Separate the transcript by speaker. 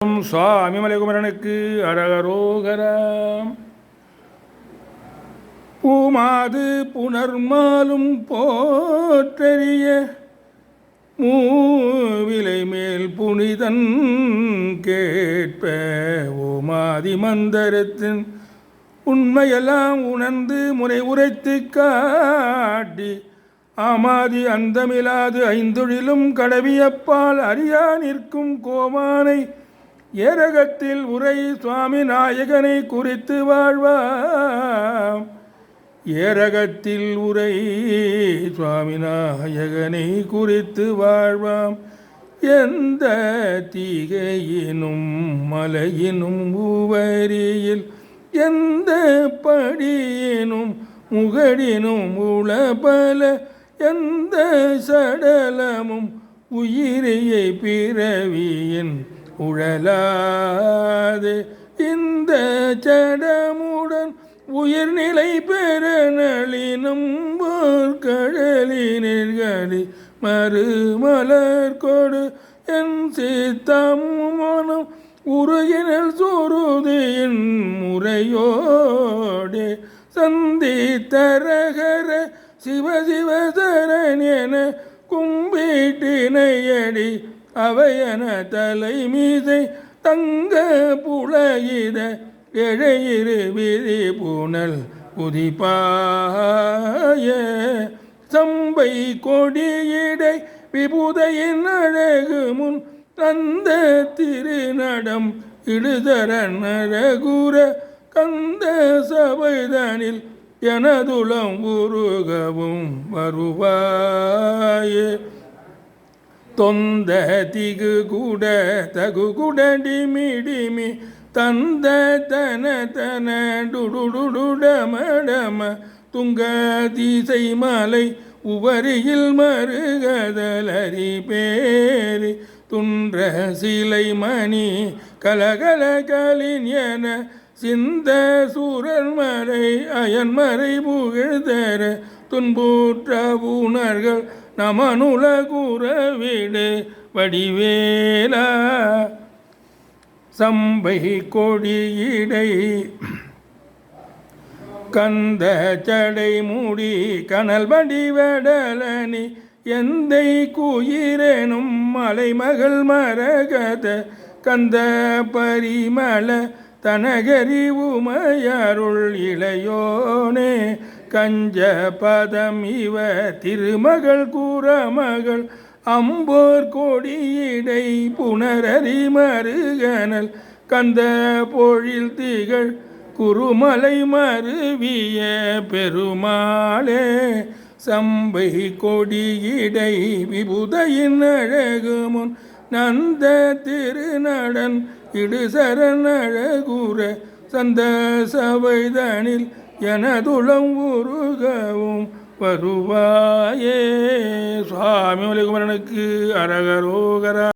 Speaker 1: சுவாமி மலைகுமரனுக்கு அரகரோகராம். பூமாது புனர்மாலும் போற்றறிய மூவிலை மேல் புனிதன் கேட்ப ஓமாதி மந்தரத்தின் உண்மையெல்லாம் உணர்ந்து முறை உரைத்து காட்டி ஆமாதி அந்தமிலாது ஐந்தொழிலும் கடவியப்பால் அறியா நிற்கும் கோமானை ஏரகத்தில் உரை சுவாமி நாயகனை குறித்து வாழ்வாம். ஏரகத்தில் உரை சுவாமி நாயகனை குறித்து வாழ்வாம். எந்த தீகையினும் மலையினும் உவரியில் எந்த படியினும் முகடினும் உளபல எந்த சடலமும் உயிரியை பிறவியின் உழலாது இந்த சடமுடன் உயிர்நிலை பெற நளினும் கடலினி மறுமலர் கொடு என் சித்தம் மனம் உருகினல் சுருதியின் முறையோடே சந்தி தரகர சிவசிவ சரண் என கும்பிட்டினையடி அவையன தலை மீசை தங்க புலகித எழையிரு விதி புனல் புதிப்பாய சம்பை கொடியிடை விபுதையின் அழகு முன் அந்த திருநடம் இடுதர நரகுர கந்த சபைதனில் எனதுளம் உருகவும் வருவாயே. தொந்த திகு கூட தகு குடடிமிடிமி தந்த தன தன டுடுடுடமடம துங்க தீசை மலை உவரியில் மருகதலரி பேரி துன்ற சிலை மணி கலகல கலின் என சிந்த சூரன்மறை அயன்மறை புகழ்தர துன்புற்ற ஊனர்கள் நமனுல கூறவிடு வடிவேலா. சம்பை கொடியிடை கந்த சடை மூடி கனல் வடிவடலனி எந்தை குயிரெனும் மலைமகள் மரகத கந்த பரிமள தனகரி உமையருள் இளையோனே கஞ்ச பதம் இவ திருமகள் கூறமகள் அம்போர் கொடியிடை புனரறி மருகனல் கந்த பொழில் திகழ் குருமலை மருவிய பெருமாளே. சம்பை கொடியிடை விபுதையின் அழகு முன் நந்த திருநடன் இடுசரண் அழகுற சந்த சபைதனில் எனதுளம் உருகவும் வருவாயே. சுவாமி மலைகுமரனுக்கு அரகரோகரா.